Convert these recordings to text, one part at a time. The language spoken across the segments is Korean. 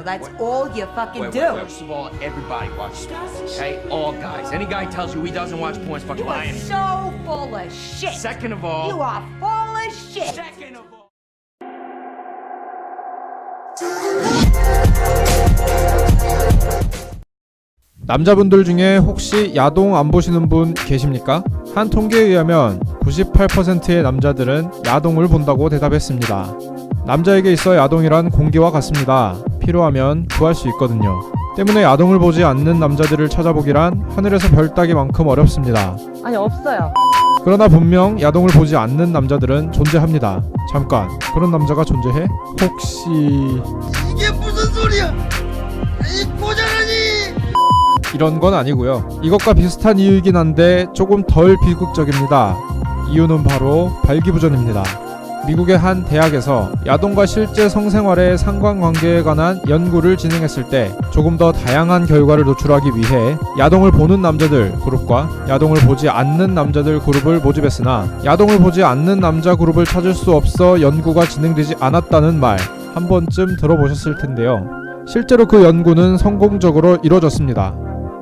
That's all you fucking do. First of all, everybody watches porn, okay? All guys. Any guy tells you he doesn't watch porn is fucking You are lying. so full of shit. Second of all, You are full of shit. second of all. 남자분들 중에 혹시 야동 안 보시는 분 계십니까? 한 통계에 의하면 98%의 남자들은 야동을 본다고 대답했습니다. 남자에게 있어 야동이란 공기와 같습니다. 필요하면 구할 수 있거든요. 때문에 야동을 보지 않는 남자들을 찾아보기란 하늘에서 별 따기만큼 어렵습니다. 아니 없어요. 그러나 분명 야동을 보지 않는 남자들은 존재합니다. 잠깐, 그런 남자가 존재해? 혹시... 이게 무슨 소리야? 이 고자라니! 이런 건 아니고요. 이것과 비슷한 이유이긴 한데 조금 덜 비극적입니다. 이유는 바로 발기부전입니다. 미국의 한 대학에서 야동과 실제 성생활의 상관관계에 관한 연구를 진행했을 때 조금 더 다양한 결과를 노출하기 위해 야동을 보는 남자들 그룹과 야동을 보지 않는 남자들 그룹을 모집했으나 야동을 보지 않는 남자 그룹을 찾을 수 없어 연구가 진행되지 않았다는 말 한 번쯤 들어보셨을 텐데요. 실제로 그 연구는 성공적으로 이뤄졌습니다.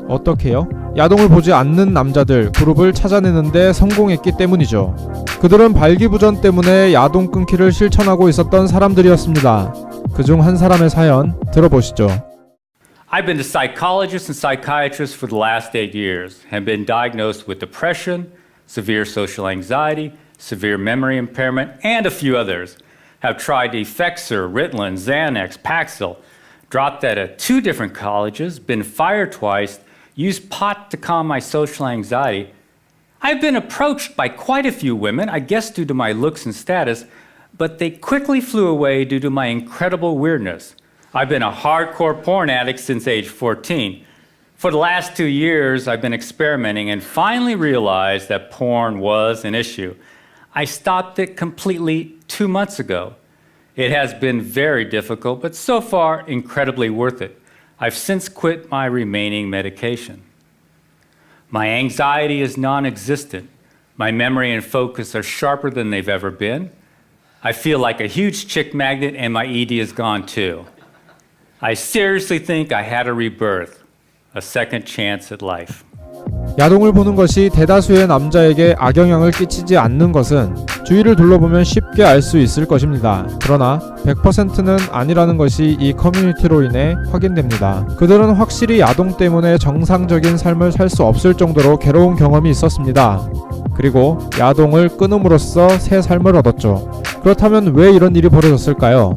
어떻게요? 야동을 보지 않는 남자들 그룹을 찾아내는데 성공했기 때문이죠. 그들은 발기부전 때문에 야동 끊기를 실천하고 있었던 사람들이었습니다. 그중 한 사람의 사연 들어보시죠. I've been a psychologist and psychiatrist for the last 8 years and been diagnosed with depression, severe social anxiety, severe memory impairment, and a few others. Have tried Effexor, Ritalin, Xanax, Paxil, dropped out of 2 different colleges, been fired twice, used pot to calm my social anxiety. I've been approached by quite a few women, I guess due to my looks and status, but they quickly flew away due to my incredible weirdness. I've been a hardcore porn addict since age 14. For the last 2 years, I've been experimenting and finally realized that porn was an issue. I stopped it completely 2 months ago. It has been very difficult, but so far incredibly worth it. I've since quit my remaining medication. My anxiety is non-existent. My memory and focus are sharper than they've ever been. I feel like a huge chick magnet and my ED is gone too. I seriously think I had a rebirth, a second chance at life. 야동을 보는 것이 대다수의 남자에게 악영향을 끼치지 않는 것은 주위를 둘러보면 쉽게 알 수 있을 것입니다. 그러나 100%는 아니라는 것이 이 커뮤니티로 인해 확인됩니다. 그들은 확실히 야동 때문에 정상적인 삶을 살 수 없을 정도로 괴로운 경험이 있었습니다. 그리고 야동을 끊음으로써 새 삶을 얻었죠. 그렇다면 왜 이런 일이 벌어졌을까요?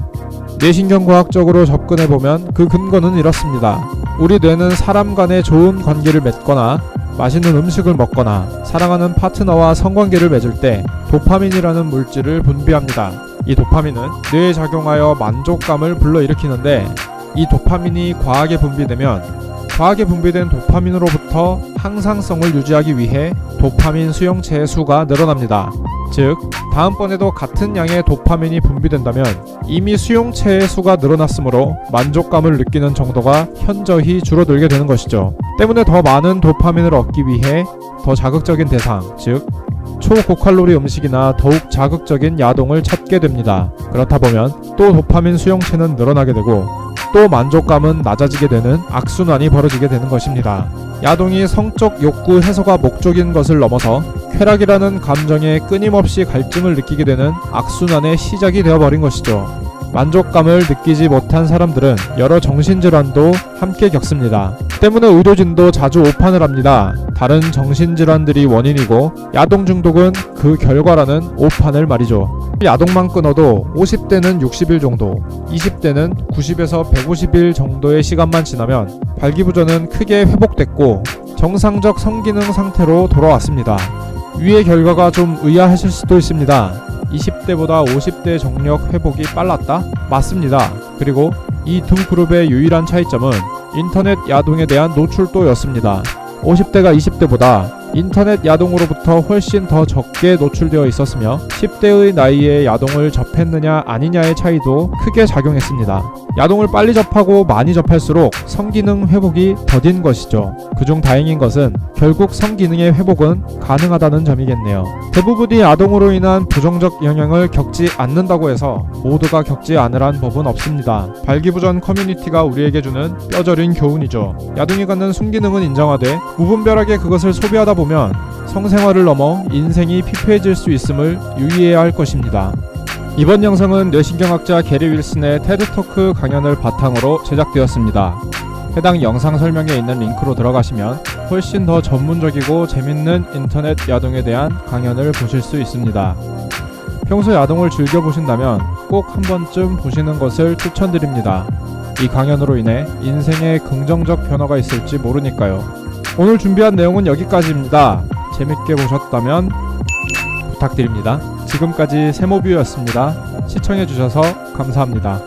뇌신경과학적으로 접근해보면 그 근거는 이렇습니다. 우리 뇌는 사람 간의 좋은 관계를 맺거나 맛있는 음식을 먹거나 사랑하는 파트너와 성관계를 맺을 때 도파민이라는 물질을 분비합니다. 이 도파민은 뇌에 작용하여 만족감을 불러일으키는데 이 도파민이 과하게 분비되면 과하게 분비된 도파민으로부터 항상성을 유지하기 위해 도파민 수용체의 수가 늘어납니다. 즉, 다음번에도 같은 양의 도파민이 분비된다면 이미 수용체의 수가 늘어났으므로 만족감을 느끼는 정도가 현저히 줄어들게 되는 것이죠. 때문에 더 많은 도파민을 얻기 위해 더 자극적인 대상, 즉 초고칼로리 음식이나 더욱 자극적인 야동을 찾게 됩니다. 그렇다 보면 또 도파민 수용체는 늘어나게 되고 또 만족감은 낮아지게 되는 악순환이 벌어지게 되는 것입니다. 야동이 성적 욕구 해소가 목적인 것을 넘어서 쾌락이라는 감정에 끊임없이 갈증을 느끼게 되는 악순환의 시작이 되어버린 것이죠. 만족감을 느끼지 못한 사람들은 여러 정신질환도 함께 겪습니다. 때문에 의료진도 자주 오판을 합니다. 다른 정신질환들이 원인이고 야동 중독은 그 결과라는 오판을 말이죠. 야동만 끊어도 50대는 60일 정도, 20대는 90에서 150일 정도의 시간만 지나면 발기부전은 크게 회복됐고 정상적 성기능 상태로 돌아왔습니다. 위의 결과가 좀 의아하실 수도 있습니다. 20대보다 50대 정력 회복이 빨랐다? 맞습니다. 그리고 이 두 그룹의 유일한 차이점은 인터넷 야동에 대한 노출도였습니다. 50대가 20대보다 인터넷 야동으로부터 훨씬 더 적게 노출되어 있었으며 10대의 나이에 야동을 접했느냐 아니냐의 차이도 크게 작용했습니다. 야동을 빨리 접하고 많이 접할수록 성기능 회복이 더딘 것이죠. 그중 다행인 것은 결국 성기능의 회복은 가능하다는 점이겠네요. 대부분이 아동으로 인한 부정적 영향을 겪지 않는다고 해서 모두가 겪지 않으란 법은 없습니다. 발기부전 커뮤니티가 우리에게 주는 뼈저린 교훈이죠. 야동이 갖는 순기능은 인정하되 무분별하게 그것을 소비하다 보면 성생활을 넘어 인생이 피폐해질 수 있음을 유의해야 할 것입니다. 이번 영상은 뇌신경학자 게리 윌슨의 테드토크 강연을 바탕으로 제작되었습니다. 해당 영상 설명에 있는 링크로 들어가시면 훨씬 더 전문적이고 재밌는 인터넷 야동에 대한 강연을 보실 수 있습니다. 평소 야동을 즐겨보신다면 꼭 한 번쯤 보시는 것을 추천드립니다. 이 강연으로 인해 인생에 긍정적 변화가 있을지 모르니까요. 오늘 준비한 내용은 여기까지입니다. 재밌게 보셨다면 부탁드립니다. 지금까지 세모뷰였습니다. 시청해주셔서 감사합니다.